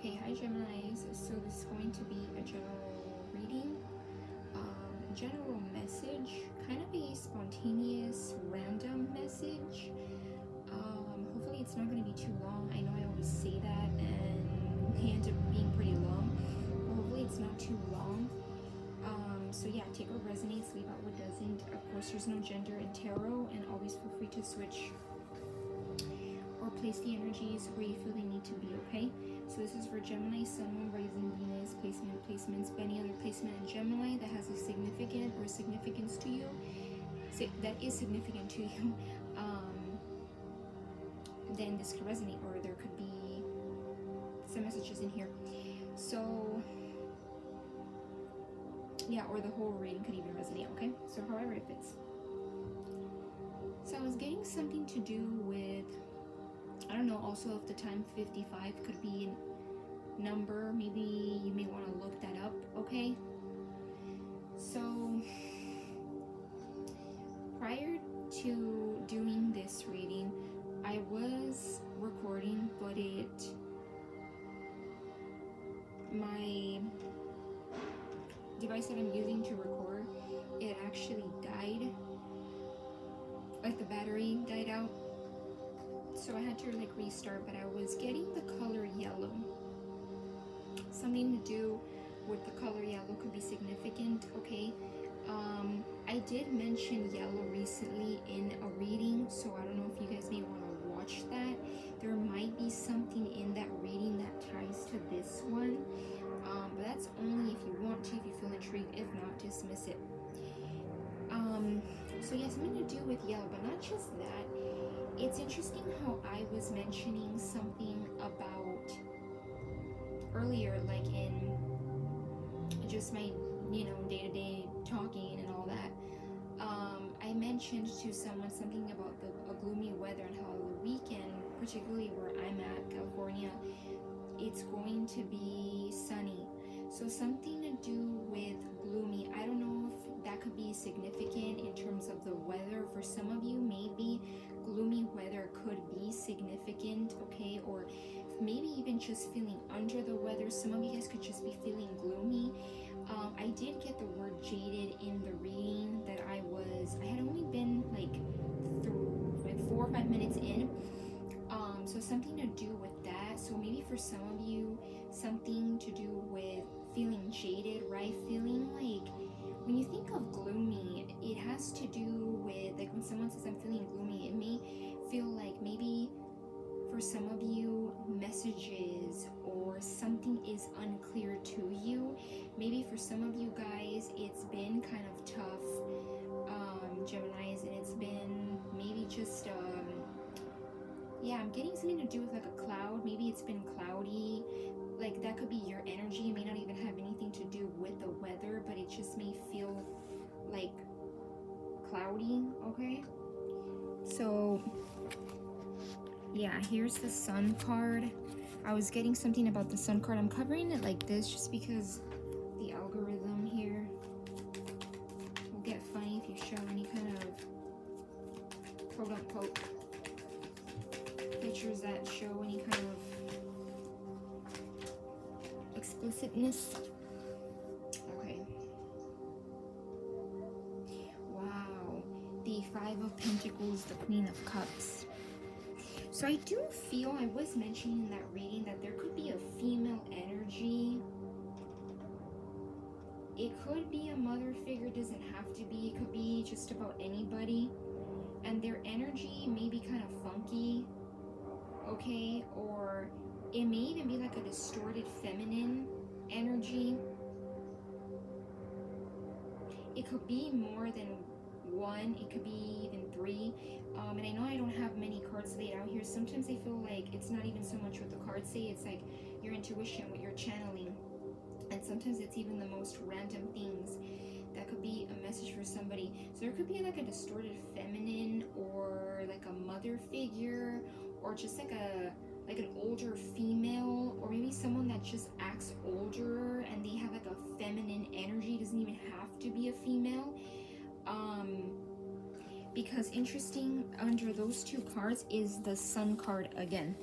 Okay, hi Geminis. So this is going to be a general reading, general message, kind of a spontaneous, random message. Hopefully it's not going to be too long. I know I always say that and they end up being pretty long, but hopefully it's not too long. So yeah, take what resonates, leave out what doesn't. Of course, there's no gender in tarot, and always feel free to switch or place the energies where you feel they need to be, okay? So this is for Gemini, Sun, Moon, Rising, Venus, placements, any other placement in Gemini that has a significant or significance to you, that is significant to you, then this could resonate, or there could be some messages in here. So yeah, or the whole reading could even resonate, okay? So however it fits. So I was getting something to do with, I don't know, also if the time 55 could be a number, maybe you may want to look that up, okay? So prior to doing this reading, I was recording, but my device that I'm using to record, it actually died, like the battery died out, so I had to like restart. But I was getting the color yellow, something to do with the color yellow could be significant, okay? I did mention yellow recently in a reading, so I don't know if you guys may want to watch that. There might be something in that reading that ties to this one, but that's only if you want to, if you feel intrigued. If not, dismiss it. So yeah, something to do with yellow, but not just that. It's interesting how I was mentioning something about earlier, like in just my, day-to-day talking and all that. I mentioned to someone something about a gloomy weather and how the weekend, particularly where I'm at, California, it's going to be sunny. So something to do with gloomy. I don't know if that could be significant in terms of the weather. For some of you, maybe gloomy weather could be significant, okay? Or maybe even just feeling under the weather. Some of you guys could just be feeling gloomy. I did get the word jaded in the reading that I had only been like 4 or 5 minutes in. So something to do with that. So maybe for some of you, something to do with feeling jaded, right? Feeling like, when you think of gloomy, it has to do with, like when someone says I'm feeling gloomy, it may feel like maybe for some of you, messages or something is unclear to you. Maybe for some of you guys, it's been kind of tough, Geminis, and it's been maybe just, yeah, I'm getting something to do with like a cloud. Maybe it's been cloudy. Like that could be your energy. It may not even have anything to do with the weather, but it just may feel like cloudy, okay? So yeah, here's the Sun card. I was getting something about the Sun card. I'm covering it like this just because the algorithm here will get funny if you show any kind of quote-unquote pictures that show any kind of explicitness. Okay. Wow. The Five of Pentacles, the Queen of Cups. So I do feel, I was mentioning in that reading, that there could be a female energy. It could be a mother figure, doesn't have to be. It could be just about anybody. And their energy may be kind of funky, okay? Or it may even be like a distorted feminine energy. It could be more than one, it could be even three. And I know I don't have many cards laid out here. Sometimes I feel like it's not even so much what the cards say, it's like your intuition, what you're channeling. And sometimes it's even the most random things that could be a message for somebody. So there could be like a distorted feminine, or like a mother figure, or just like an older female, or maybe someone that just acts older and they have like a feminine energy. It doesn't even have to be a female. Because interesting, under those two cards is the Sun card again.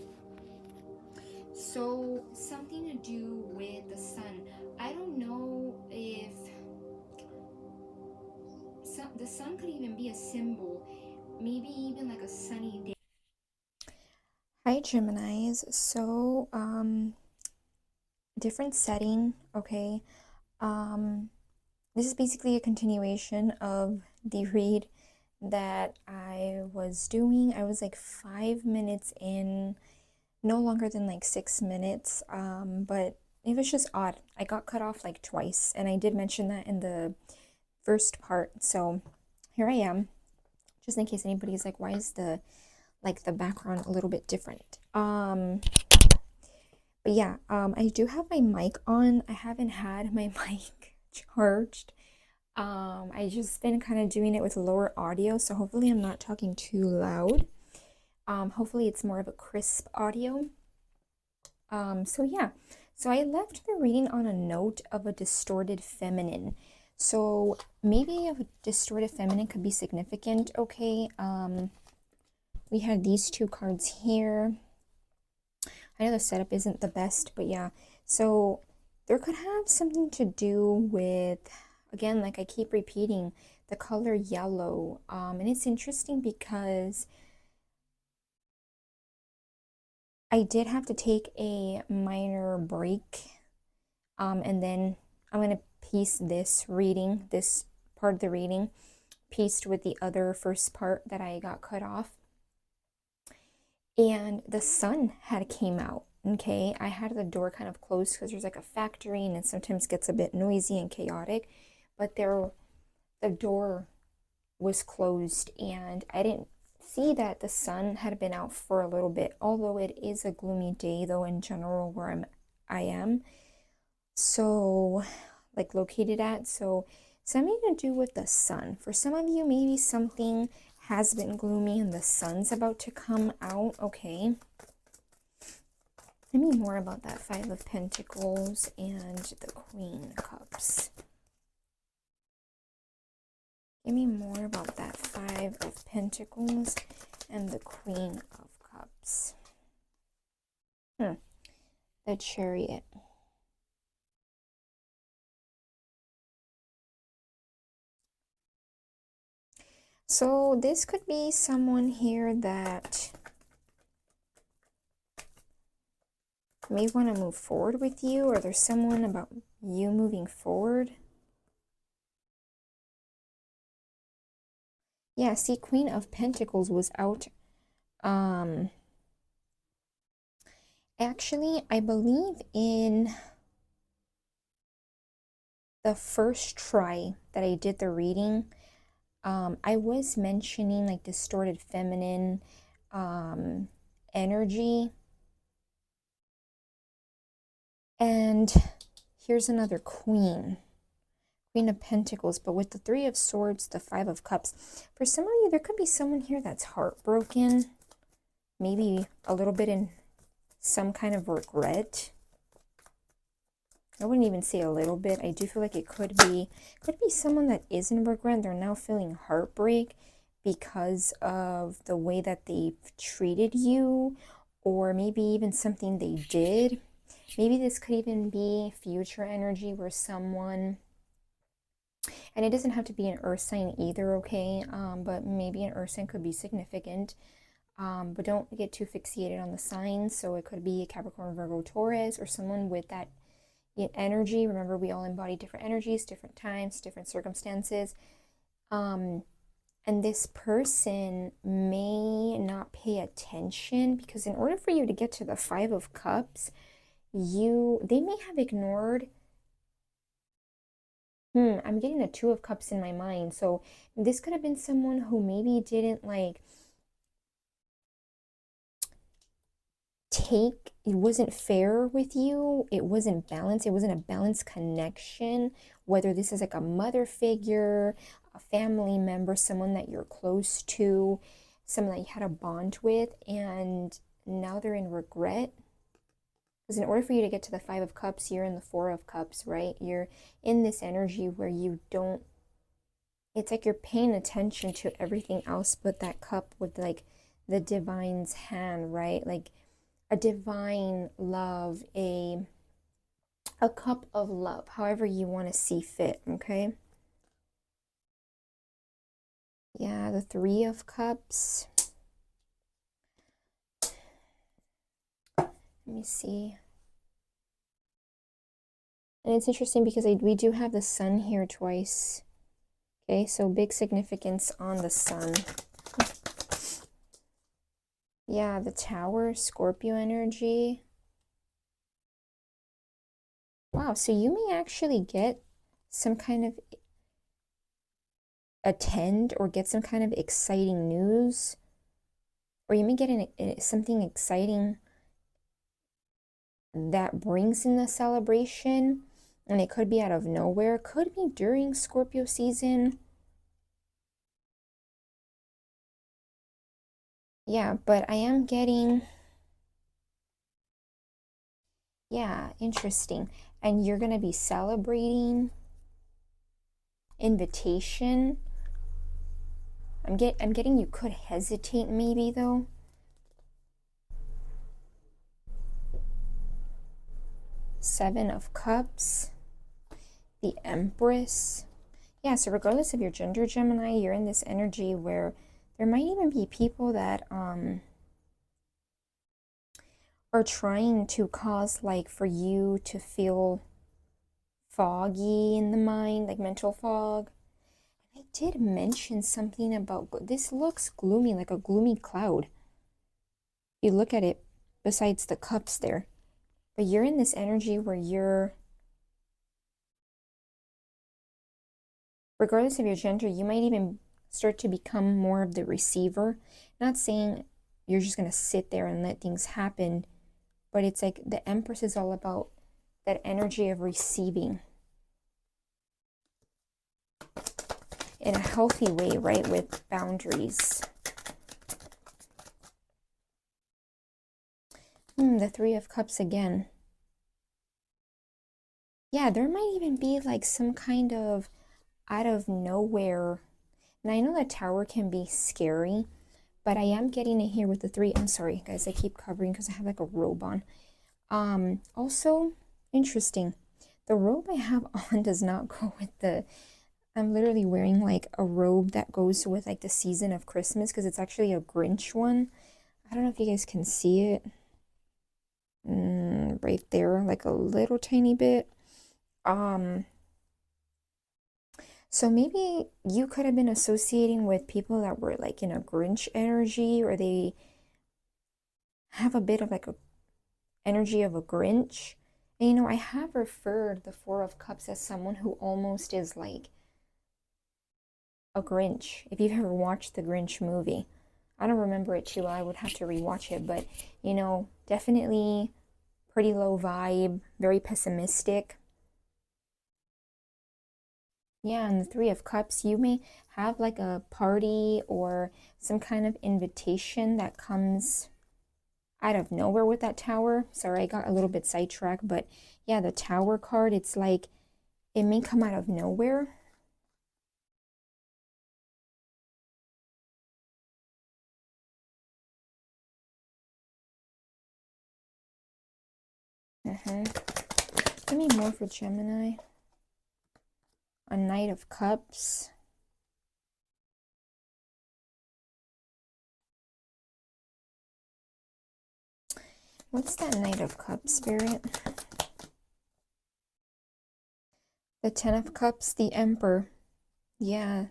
So something to do with the sun. I don't know if the sun could even be a symbol. Maybe even like a sunny day. Hi Geminis. So, different setting, okay? Um, this is basically a continuation of the read that I was doing. I was like 5 minutes in, no longer than like 6 minutes. But it was just odd. I got cut off like twice, and I did mention that in the first part. So here I am, just in case anybody's like, why is the background a little bit different? But yeah, I do have my mic on. I haven't had my mic charged. I just been kind of doing it with lower audio, so hopefully I'm not talking too loud. Hopefully it's more of a crisp audio. So yeah, so I left the reading on a note of a distorted feminine. So maybe a distorted feminine could be significant, okay? We had these two cards here. I know the setup isn't the best, but yeah. So there could have something to do with, again, like I keep repeating, the color yellow. And it's interesting because I did have to take a minor break. And then I'm going to piece this reading, this part of the reading, pieced with the other first part that I got cut off. And the sun had came out. Okay, I had the door kind of closed because there's like a factory and it sometimes gets a bit noisy and chaotic, but the door was closed and I didn't see that the sun had been out for a little bit, although it is a gloomy day though in general where I am so like located at. So something to do with the sun. For some of you, maybe something has been gloomy and the sun's about to come out. Okay. Tell me more about that Five of Pentacles and the Queen of Cups. Give me more about that Five of Pentacles and the Queen of Cups. The Chariot. So this could be someone here that may want to move forward with you, or there's someone about you moving forward. Yeah, see, Queen of Pentacles was out. Actually, I believe in the first try that I did the reading, I was mentioning like distorted feminine energy. And here's another Queen of Pentacles, but with the Three of Swords, the Five of Cups. For some of you, there could be someone here that's heartbroken, maybe a little bit in some kind of regret. I wouldn't even say a little bit. I do feel like it could be someone that is in regret. They're now feeling heartbreak because of the way that they've treated you, or maybe even something they did. Maybe this could even be future energy where someone, and it doesn't have to be an earth sign either, okay? But maybe an earth sign could be significant. But don't get too fixated on the signs. So it could be a Capricorn, Virgo, Taurus, or someone with that energy. Remember, we all embody different energies, different times, different circumstances. And this person may not pay attention because in order for you to get to the Five of Cups, they may have ignored. I'm getting a Two of Cups in my mind. So this could have been someone who maybe didn't like it wasn't fair with you. It wasn't balanced. It wasn't a balanced connection. Whether this is like a mother figure, a family member, someone that you're close to, someone that you had a bond with, and now they're in regret. Because in order for you to get to the Five of Cups, you're in the Four of Cups, right? You're in this energy where you don't, it's like you're paying attention to everything else but that cup with like the divine's hand, right? Like a divine love, a cup of love, however you want to see fit, okay? Yeah, the Three of Cups. Let me see. And it's interesting because we do have the sun here twice. Okay, so big significance on the sun. Yeah, the Tower, Scorpio energy. Wow, so you may actually get some kind of attend or get some kind of exciting news, or you may get something exciting that brings in the celebration, and it could be out of nowhere, could be during Scorpio season. Yeah, but I am getting, yeah, interesting. And you're going to be celebrating invitation. I'm getting you could hesitate maybe though. Seven of Cups, the Empress. Yeah, so regardless of your gender, Gemini, you're in this energy where there might even be people that are trying to cause like for you to feel foggy in the mind, like mental fog. I did mention something about this looks gloomy, like a gloomy cloud. You look at it besides the cups there. But you're in this energy where you're, regardless of your gender, you might even start to become more of the receiver. Not saying you're just going to sit there and let things happen, but it's like the Empress is all about that energy of receiving in a healthy way, right? With boundaries. The Three of Cups again. Yeah, there might even be like some kind of out of nowhere. And I know that Tower can be scary, but I am getting it here with the three. I'm sorry, guys, I keep covering because I have like a robe on. Also, interesting. The robe I have on does not go with the, I'm literally wearing like a robe that goes with like the season of Christmas because it's actually a Grinch one. I don't know if you guys can see it. Right there, like a little tiny bit. So maybe you could have been associating with people that were like in a Grinch energy, or they have a bit of like a energy of a Grinch. And you know, I have referred the Four of Cups as someone who almost is like a Grinch. If you've ever watched the Grinch movie, I don't remember it too well. I would have to rewatch it, but you know, definitely pretty low vibe, very pessimistic. Yeah, and the Three of Cups, you may have like a party or some kind of invitation that comes out of nowhere with that Tower. Sorry, I got a little bit sidetracked, but yeah, the Tower card, it's like it may come out of nowhere. Give me more for Gemini. A Knight of Cups. What's that Knight of Cups, Spirit? The Ten of Cups, the Emperor. Yeah,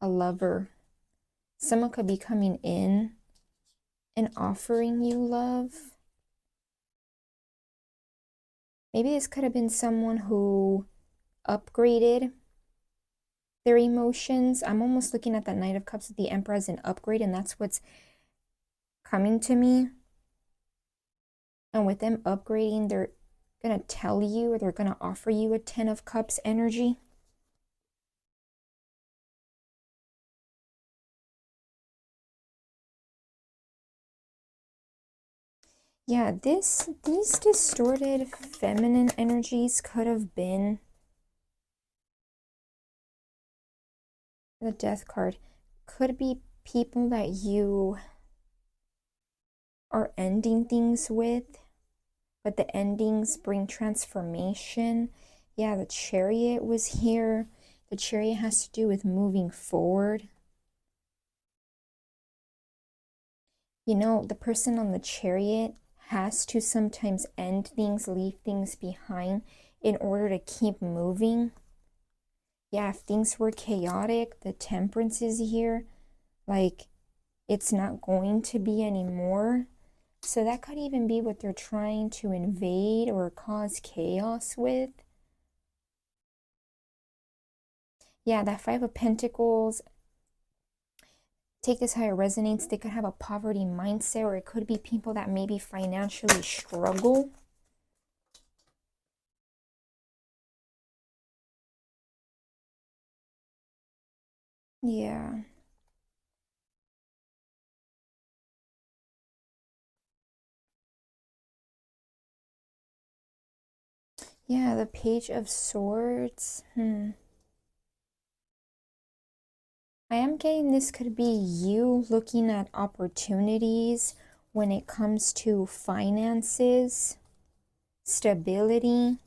a lover. Someone could be coming in and offering you love. Maybe this could have been someone who upgraded their emotions. I'm almost looking at that Knight of Cups with the Emperor as an upgrade, and that's what's coming to me. And with them upgrading, they're going to tell you, or they're going to offer you a Ten of Cups energy. Yeah, these distorted feminine energies could have been the Death card. Could be people that you are ending things with, but the endings bring transformation. Yeah, the Chariot was here. The Chariot has to do with moving forward. You know, the person on the Chariot has to sometimes end things, leave things behind in order to keep moving. Yeah, if things were chaotic, the Temperance is here. Like, it's not going to be anymore. So that could even be what they're trying to invade or cause chaos with. Yeah, that Five of Pentacles, take this how it resonates. They could have a poverty mindset, or it could be people that maybe financially struggle. Yeah. Yeah, the Page of Swords. I am getting this could be you looking at opportunities when it comes to finances, stability,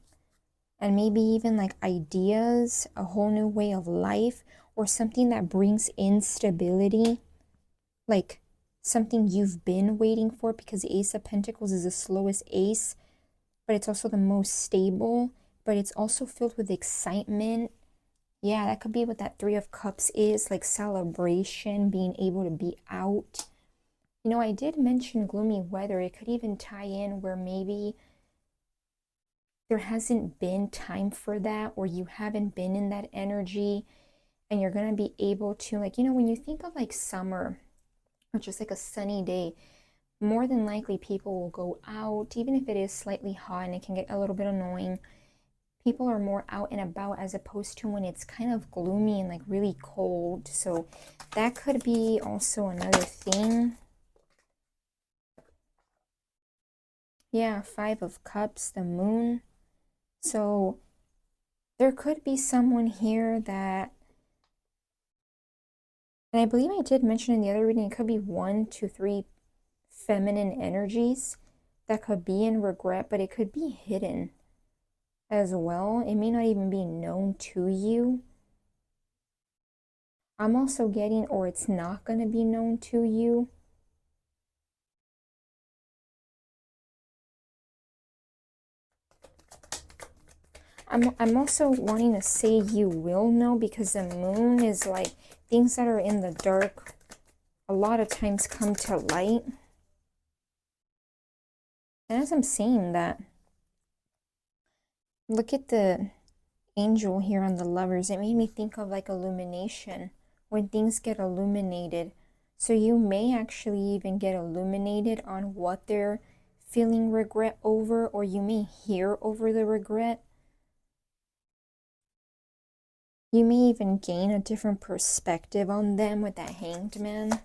and maybe even like ideas, a whole new way of life, or something that brings in stability, like something you've been waiting for, because the Ace of Pentacles is the slowest ace, but it's also the most stable, but it's also filled with excitement. Yeah, that could be what that Three of Cups is, like celebration, being able to be out. You know, I did mention gloomy weather. It could even tie in where maybe there hasn't been time for that, or you haven't been in that energy, and you're going to be able to, like, you know, when you think of like summer, or just like a sunny day, more than likely people will go out, even if it is slightly hot and it can get a little bit annoying. People are more out and about as opposed to when it's kind of gloomy and like really cold. So that could be also another thing. Yeah, Five of Cups, the Moon. So there could be someone here that, and I believe I did mention in the other reading, it could be 1, 2, 3 feminine energies that could be in regret, but it could be hidden as well. It may not even be known to you. I'm also getting, or it's not going to be known to you. I'm also wanting to say you will know, because the Moon is like things that are in the dark a lot of times come to light. And as I'm saying that, look at the angel here on the Lovers. It made me think of like illumination, when things get illuminated. So you may actually even get illuminated on what they're feeling regret over, or you may hear over the regret. You may even gain a different perspective on them with that Hanged Man.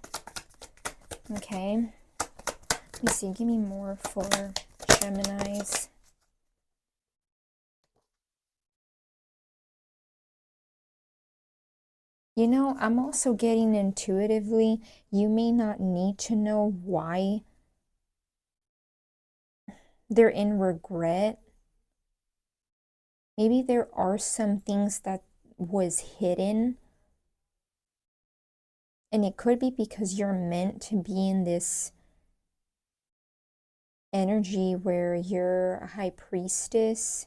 Okay. Let me see. Give me more for Geminis. You know, I'm also getting intuitively, you may not need to know why they're in regret. Maybe there are some things that was hidden, and it could be because you're meant to be in this energy where you're a high priestess,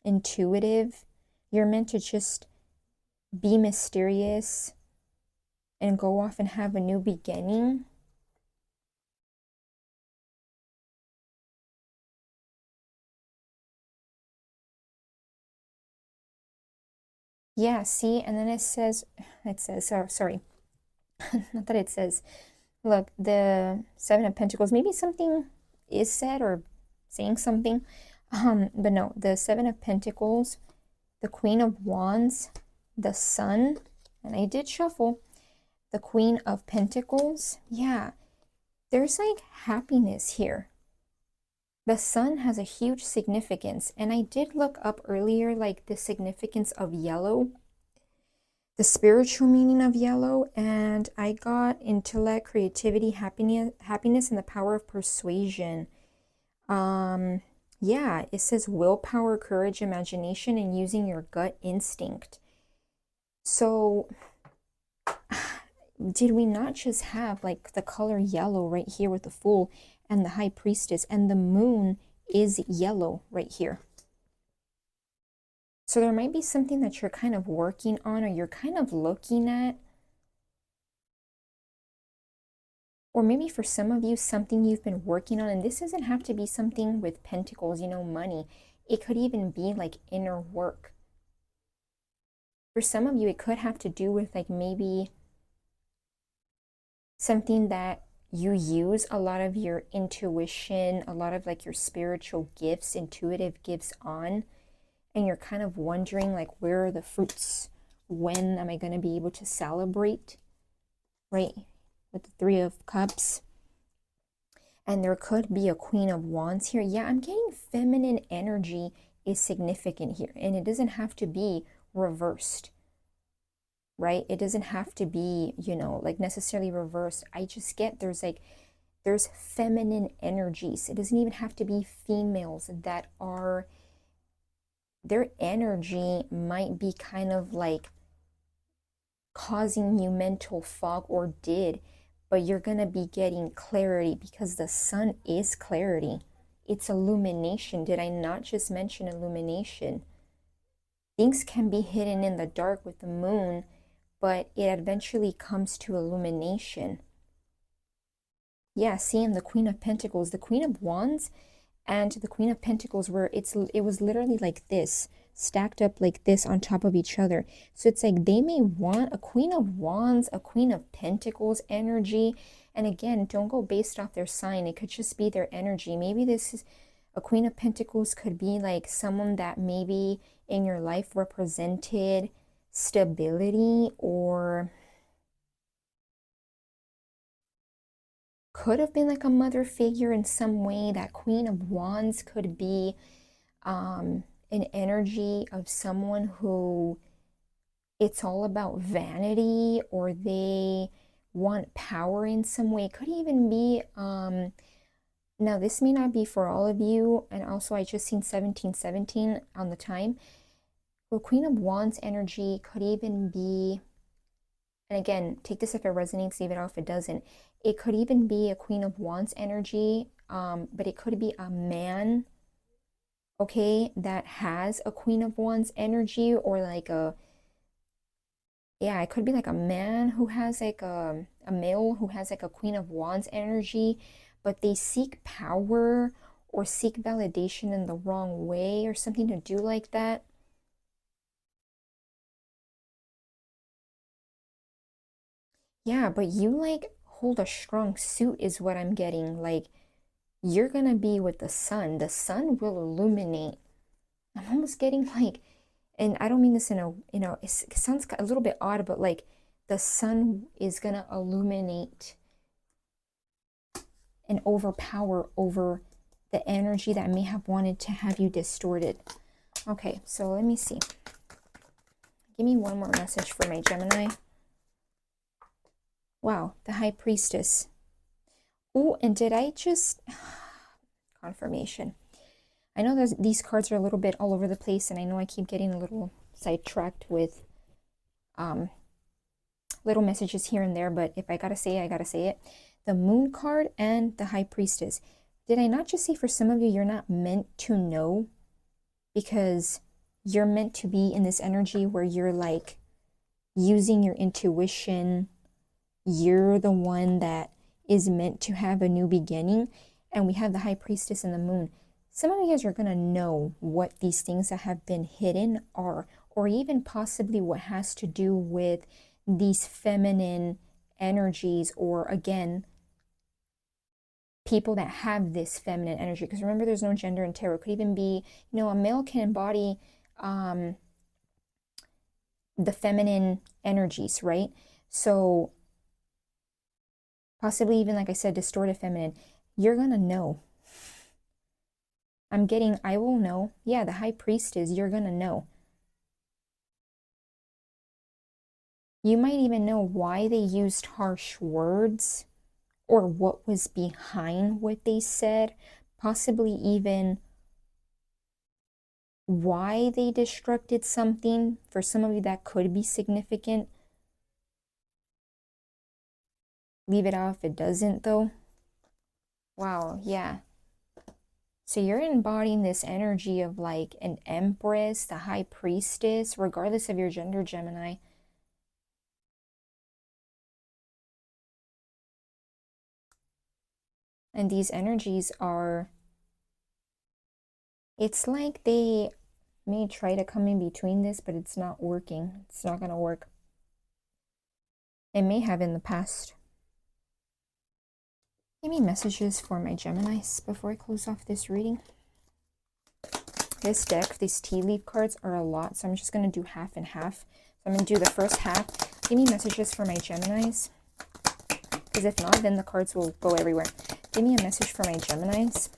intuitive. You're meant to just be mysterious and go off and have a new beginning. Yeah, see, and then it says, sorry, not that it says, look, the Seven of Pentacles, maybe something is said or saying something, but no, the Seven of Pentacles, the Queen of Wands, the Sun, and I did shuffle, the Queen of Pentacles. Yeah, there's like happiness here. The Sun has a huge significance, and I did look up earlier like the significance of yellow. the spiritual meaning of yellow, and I got intellect, creativity, happiness, and the power of persuasion. Yeah, it says willpower, courage, imagination, and using your gut instinct. So, did we not just have like the color yellow right here with the Fool and the High Priestess, and the moon is yellow right here? So there might be something that you're kind of working on, or you're kind of looking at. Or maybe for some of you, something you've been working on, and this doesn't have to be something with pentacles, you know, money. It could even be like inner work. For some of you, it could have to do with like maybe something that you use a lot of your intuition, a lot of like your spiritual gifts, intuitive gifts on, and you're kind of wondering like, where are the fruits? When am I going to be able to celebrate? Right? With the Three of Cups. And there could be a Queen of Wands here. Yeah, I'm getting feminine energy is significant here. And it doesn't have to be reversed, right? It doesn't have to be, you know, like necessarily reversed. I just get there's feminine energies. It doesn't even have to be females that are, their energy might be kind of like causing you mental fog, or did, but you're going to be getting clarity because the sun is clarity. It's illumination. Did I not just mention illumination? Things can be hidden in the dark with the moon, but it eventually comes to illumination. Yeah, seeing the Queen of Pentacles, the Queen of Wands and the Queen of Pentacles, where it was literally like this, stacked up like this on top of each other. So it's like they may want a Queen of Wands, a Queen of Pentacles energy. And again, don't go based off their sign. It could just be their energy. Maybe this is a Queen of Pentacles, could be like someone that maybe in your life represented stability, or could have been like a mother figure in some way. That Queen of Wands could be an energy of someone who it's all about vanity, or they want power in some way. It could even be, now this may not be for all of you, and also I just seen 1717 on the time. The Queen of Wands energy could even be, and again, take this if it resonates, leave it off if it doesn't. It could even be a Queen of Wands energy, but it could be a man, okay, that has a Queen of Wands energy, or like yeah, it could be like a man who has like a male who has like a Queen of Wands energy, but they seek power or seek validation in the wrong way, or something to do like that. Yeah, but you like hold a strong suit is what I'm getting. Like, you're gonna be with the sun. The sun will illuminate. I'm almost getting like, and I don't mean this in a, you know, it sounds a little bit odd, but like the sun is gonna illuminate and overpower over the energy that may have wanted to have you distorted. Okay, so let me see. Give me one more message for my Gemini. Wow, the High Priestess. Oh, and did I just confirmation? I know these cards are a little bit all over the place, and I know I keep getting a little sidetracked with little messages here and there, but if I gotta say it, I gotta say it. The Moon card and the High Priestess. Did I not just say for some of you, you're not meant to know, because you're meant to be in this energy where you're like using your intuition. You're the one that is meant to have a new beginning. And we have the High Priestess and the Moon. Some of you guys are going to know what these things that have been hidden are, or even possibly what has to do with these feminine energies, or again, people that have this feminine energy. Because remember, there's no gender in tarot. It could even be, you know, a male can embody the feminine energies, right? So possibly even, like I said, distorted feminine. You're going to know. I'm getting, I will know. Yeah, the High Priestess, you're going to know. You might even know why they used harsh words or what was behind what they said, possibly even why they destructed something. For some of you, that could be significant. Leave it out if it doesn't, though. Wow, yeah. So you're embodying this energy of like an empress, the high priestess, regardless of your gender, Gemini. And these energies are, it's like they may try to come in between this, but it's not working. It's not going to work. It may have in the past. Give me messages for my Geminis before I close off this reading. This deck, these tea leaf cards are a lot, so I'm just going to do half and half. So I'm going to do the first half. Give me messages for my Geminis, because if not, then the cards will go everywhere. Give me a message for my Geminis.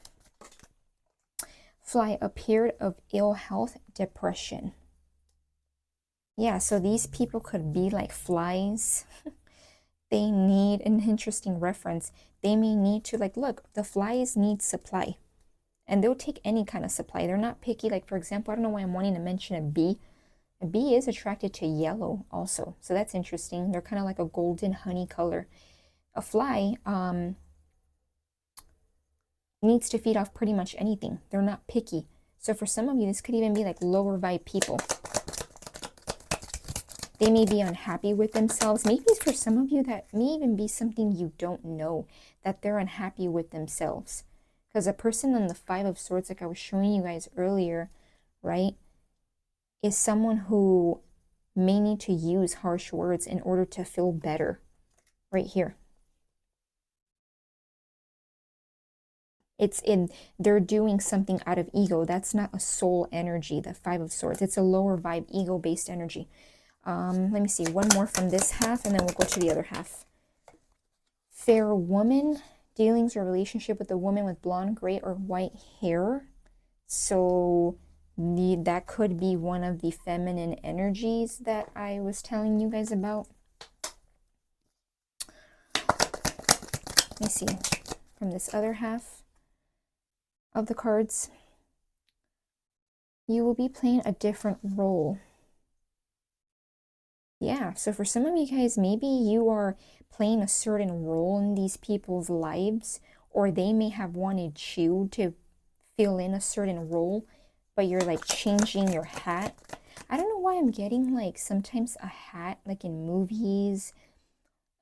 Fly appeared of ill health, depression. Yeah, so these people could be like flies. They need an interesting reference. They may need to, like, look, the flies need supply. And they'll take any kind of supply. They're not picky. Like, for example, I don't know why I'm wanting to mention a bee. A bee is attracted to yellow also. So that's interesting. They're kind of like a golden honey color. A fly needs to feed off pretty much anything. They're not picky. So for some of you, this could even be like lower vibe people. They may be unhappy with themselves. Maybe for some of you, that may even be something you don't know, that they're unhappy with themselves. Because a person on the Five of Swords, like I was showing you guys earlier, right, is someone who may need to use harsh words in order to feel better. Right here. They're doing something out of ego. That's not a soul energy, the Five of Swords. It's a lower vibe, ego-based energy. Let me see, one more from this half, and then we'll go to the other half. Fair woman, dealings or relationship with a woman with blonde, gray, or white hair. So that could be one of the feminine energies that I was telling you guys about. Let me see, from this other half of the cards, you will be playing a different role. Yeah, so for some of you guys, maybe you are playing a certain role in these people's lives, or they may have wanted you to fill in a certain role, but you're like changing your hat. I don't know why I'm getting like sometimes a hat, like in movies,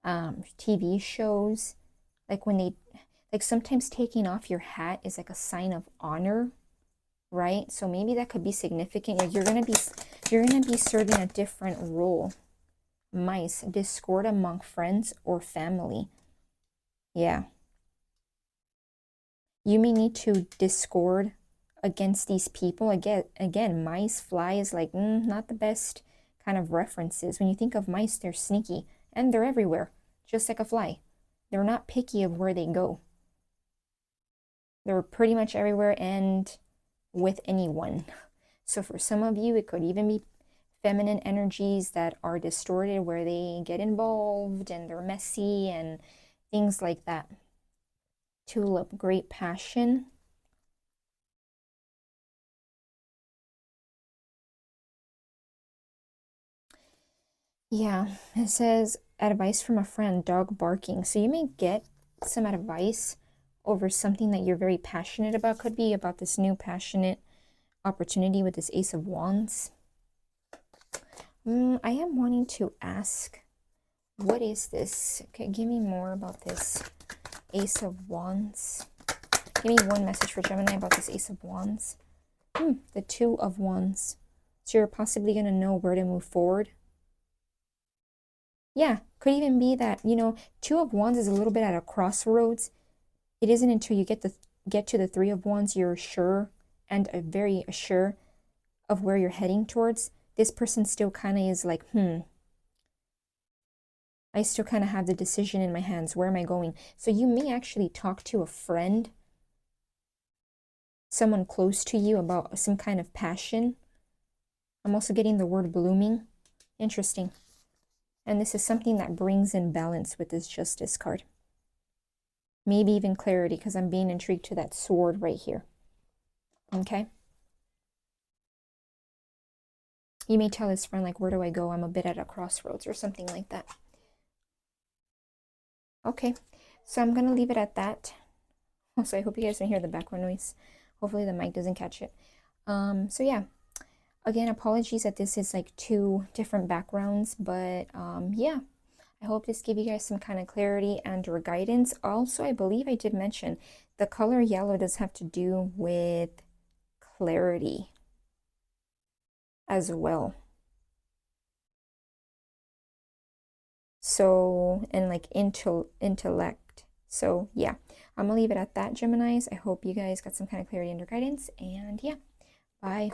TV shows, like when they, like sometimes taking off your hat is like a sign of honor, right? So maybe that could be significant. Like you're gonna be serving a different role. Mice, discord among friends or family. Yeah. You may need to discord against these people. Again, mice, flies, like not the best kind of references. When you think of mice, they're sneaky and they're everywhere, just like a fly. They're not picky of where they go. They're pretty much everywhere and with anyone. So for some of you, it could even be feminine energies that are distorted, where they get involved and they're messy and things like that. Tulip, great passion. Yeah, it says advice from a friend, dog barking. So you may get some advice over something that you're very passionate about. Could be about this new passionate opportunity with this Ace of Wands. I am wanting to ask, what is this? Okay, give me more about this Ace of Wands. Give me one message for Gemini about this Ace of Wands. The Two of Wands. So you're possibly going to know where to move forward. Yeah, could even be that, you know, Two of Wands is a little bit at a crossroads. It isn't until you get to the Three of Wands you're sure and very sure of where you're heading towards. This person still kind of is like, I still kind of have the decision in my hands. Where am I going? So you may actually talk to a friend, someone close to you, about some kind of passion. I'm also getting the word blooming. Interesting. And this is something that brings in balance with this Justice card. Maybe even clarity, because I'm being intrigued to that sword right here. Okay. You may tell his friend, like, where do I go? I'm a bit at a crossroads or something like that. Okay, so I'm going to leave it at that. Also, I hope you guys can hear the background noise. Hopefully the mic doesn't catch it. So yeah, again, apologies that this is like 2 different backgrounds, but yeah, I hope this gave you guys some kind of clarity and or guidance. Also, I believe I did mention the color yellow does have to do with clarity as well. So, and like intellect. So yeah, I'm gonna leave it at that, Geminis. I hope you guys got some kind of clarity and or guidance, and yeah, bye.